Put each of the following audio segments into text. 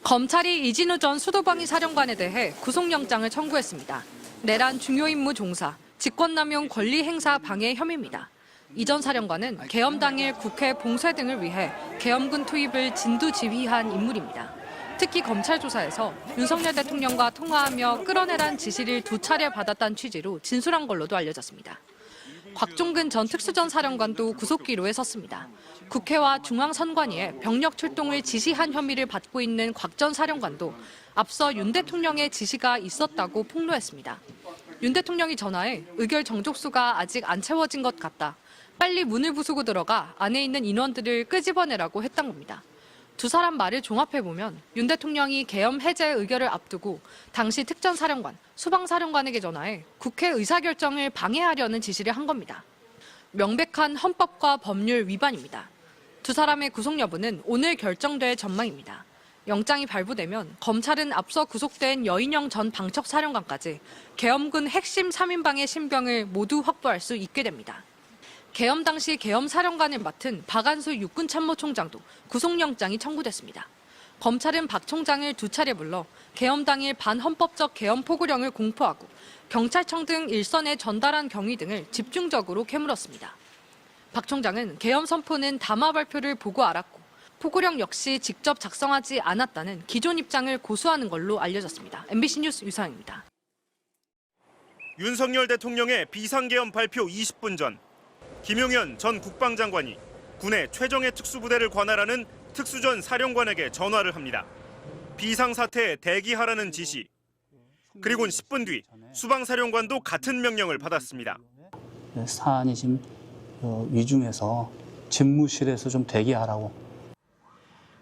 검찰이 이진우 전 수도방위 사령관에 대해 구속영장을 청구했습니다. 내란 중요 임무 종사, 직권남용 권리행사 방해 혐의입니다. 이 전 사령관은 계엄 당일 국회 봉쇄 등을 위해 계엄군 투입을 진두지휘한 인물입니다. 특히 검찰 조사에서 윤석열 대통령과 통화하며 끌어내란 지시를 2차례 받았다는 취지로 진술한 걸로도 알려졌습니다. 곽종근 전 특수전 사령관도 구속기로에 섰습니다. 국회와 중앙선관위에 병력 출동을 지시한 혐의를 받고 있는 곽 전 사령관도 앞서 윤 대통령의 지시가 있었다고 폭로했습니다. 윤 대통령이 전화해 의결 정족수가 아직 안 채워진 것 같다. 빨리 문을 부수고 들어가 안에 있는 인원들을 끄집어내라고 했던 겁니다. 두 사람 말을 종합해보면 윤 대통령이 계엄 해제 의결을 앞두고 당시 특전사령관, 수방사령관에게 전화해 국회 의사결정을 방해하려는 지시를 한 겁니다. 명백한 헌법과 법률 위반입니다. 두 사람의 구속 여부는 오늘 결정될 전망입니다. 영장이 발부되면 검찰은 앞서 구속된 여인영 전 방첩사령관까지 계엄군 핵심 3인방의 신병을 모두 확보할 수 있게 됩니다. 계엄 당시 계엄 사령관을 맡은 박안수 육군참모총장도 구속영장이 청구됐습니다. 검찰은 박 총장을 2차례 불러 계엄 당일 반헌법적 계엄 포고령을 공포하고 경찰청 등 일선에 전달한 경위 등을 집중적으로 캐물었습니다. 박 총장은 계엄 선포는 담화 발표를 보고 알았고 포고령 역시 직접 작성하지 않았다는 기존 입장을 고수하는 걸로 알려졌습니다. MBC 뉴스 유상입니다. 윤석열 대통령의 비상계엄 발표 20분 전 김용현 전 국방장관이 군의 최정예 특수부대를 관할하는 특수전 사령관에게 전화를 합니다. 비상사태에 대기하라는 지시. 그리고는 10분 뒤 수방사령관도 같은 명령을 받았습니다. 사안이 지금 위중해서 집무실에서 좀 대기하라고.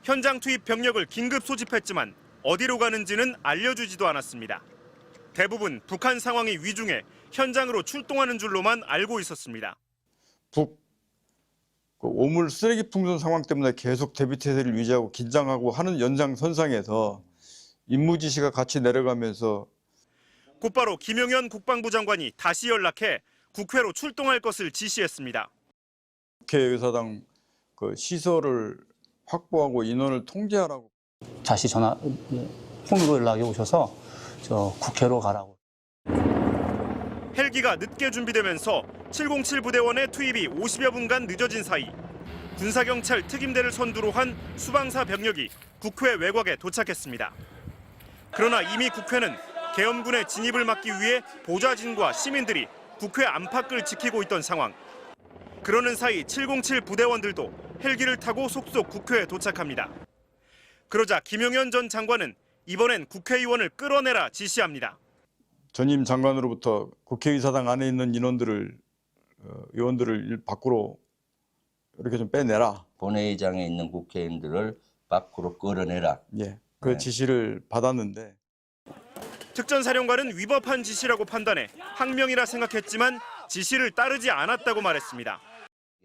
현장 투입 병력을 긴급 소집했지만 어디로 가는지는 알려주지도 않았습니다. 대부분 북한 상황이 위중해 현장으로 출동하는 줄로만 알고 있었습니다. 오물 쓰레기 풍선 상황 때문에 계속 대비태세를 유지하고 긴장하고 하는 연장선상에서 임무 지시가 같이 내려가면서 곧바로 김용현 국방부 장관이 다시 연락해 국회로 출동할 것을 지시했습니다. 국회의사당 시설을 확보하고 인원을 통제하라고. 다시 폰으로 연락이 오셔서 국회로 가라고. 헬기가 늦게 준비되면서 707 부대원의 투입이 50여 분간 늦어진 사이 군사경찰 특임대를 선두로 한 수방사 병력이 국회 외곽에 도착했습니다. 그러나 이미 국회는 계엄군의 진입을 막기 위해 보좌진과 시민들이 국회 안팎을 지키고 있던 상황. 그러는 사이 707 부대원들도 헬기를 타고 속속 국회에 도착합니다. 그러자 김용현 전 장관은 이번엔 국회의원을 끌어내라 지시합니다. 전임 장관으로부터 국회의사당 안에 있는 의원들을 밖으로 이렇게 좀 빼내라. 본회의장에 있는 국회의원들을 밖으로 끌어내라. 예, 그 지시를 받았는데 특전사령관은 위법한 지시라고 판단해 항명이라 생각했지만 지시를 따르지 않았다고 말했습니다.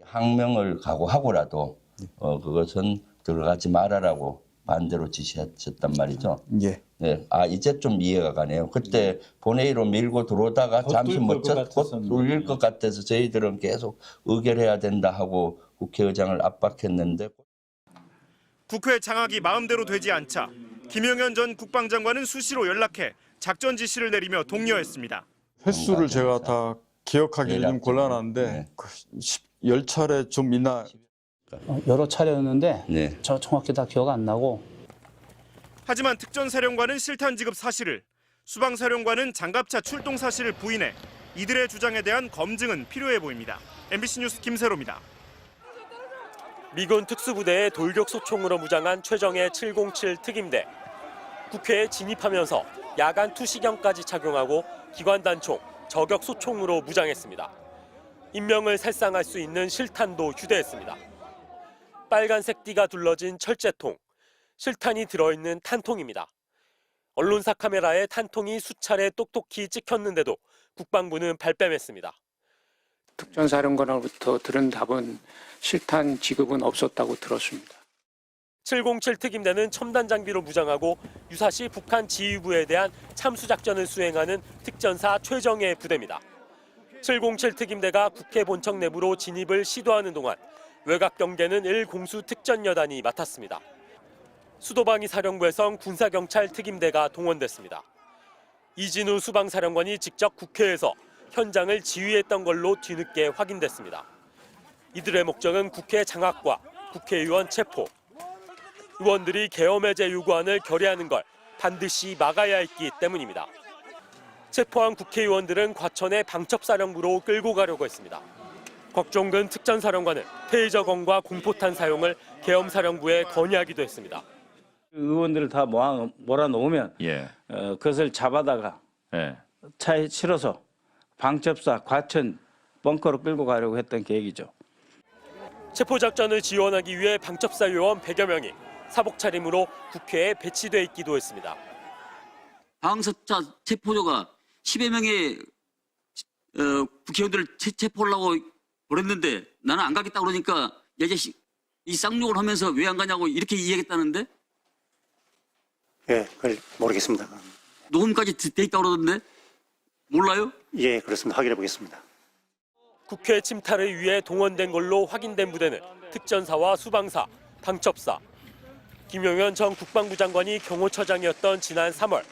항명을 각오하고라도 그것은 들어가지 말아라고 반대로 지시하셨단 말이죠. 예. 네, 이제 좀 이해가 가네요. 그때 본회의로 밀고 들어오다가 잠시 곧 뚫릴 것 같아서 저희들은 계속 의결해야 된다 하고 국회의장을 압박했는데 국회 장악이 마음대로 되지 않자 김용현 전 국방장관은 수시로 연락해 작전 지시를 내리며 독려했습니다. 횟수를 제가 다 기억하기 좀 곤란한데 네. 10차례 좀 있나. 여러 차례였는데 네. 저 정확히 다 기억 안 나고. 하지만 특전사령관은 실탄 지급 사실을, 수방사령관은 장갑차 출동 사실을 부인해 이들의 주장에 대한 검증은 필요해 보입니다. MBC 뉴스 김세로입니다. 미군 특수부대의 돌격 소총으로 무장한 최정예 707 특임대. 국회에 진입하면서 야간 투시경까지 착용하고 기관단총, 저격 소총으로 무장했습니다. 인명을 살상할 수 있는 실탄도 휴대했습니다. 빨간색 띠가 둘러진 철제통, 실탄이 들어있는 탄통입니다. 언론사 카메라에 탄통이 수차례 똑똑히 찍혔는데도 국방부는 발뺌했습니다. 특전사령관으로부터 들은 답은 실탄 지급은 없었다고 들었습니다. 707 특임대는 첨단 장비로 무장하고 유사시 북한 지휘부에 대한 참수작전을 수행하는 특전사 최정예 부대입니다. 707 특임대가 국회 본청 내부로 진입을 시도하는 동안 외곽 경계는 1공수 특전여단이 맡았습니다. 수도방위 사령부에선 군사경찰 특임대가 동원됐습니다. 이진우 수방사령관이 직접 국회에서 현장을 지휘했던 걸로 뒤늦게 확인됐습니다. 이들의 목적은 국회 장악과 국회의원 체포, 의원들이 계엄 해제 요구안을 결의하는 걸 반드시 막아야 했기 때문입니다. 체포한 국회의원들은 과천의 방첩사령부로 끌고 가려고 했습니다. 곽종근 특전사령관은 테이저건과 공포탄 사용을 계엄사령부에 건의하기도 했습니다. 의원들을 다 몰아놓으면 그것을 잡아다가 차에 실어서 방첩사 과천 벙커로 끌고 가려고 했던 계획이죠. 체포작전을 지원하기 위해 방첩사 요원 100여 명이 사복 차림으로 국회에 배치돼 있기도 했습니다. 방첩사 체포조가 10여 명의 국회의원들을 체포하려고 보냈는데 나는 안 가겠다고 그러니까 야, 이 자식 이 쌍욕을 하면서 왜 안 가냐고 이렇게 이야기했다는데? 예, 그걸 모르겠습니다. 녹음까지 돼 있다고 그러던데? 몰라요? 예, 그렇습니다. 확인해 보겠습니다. 국회 침탈을 위해 동원된 걸로 확인된 부대는 특전사와 수방사, 방첩사. 김용현 전 국방부 장관이 경호처장이었던 지난 3월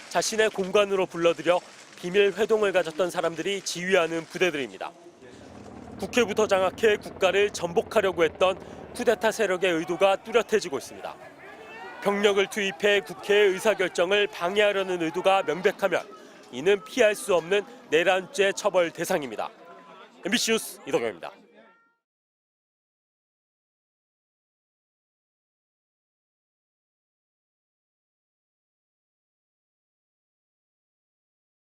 자신의 공간으로 불러들여 비밀 회동을 가졌던 사람들이 지휘하는 부대들입니다. 국회부터 장악해 국가를 전복하려고 했던 쿠데타 세력의 의도가 뚜렷해지고 있습니다. 병력을 투입해 국회의 의사결정을 방해하려는 의도가 명백하면 이는 피할 수 없는 내란죄 처벌 대상입니다. MBC 뉴스 이덕영입니다.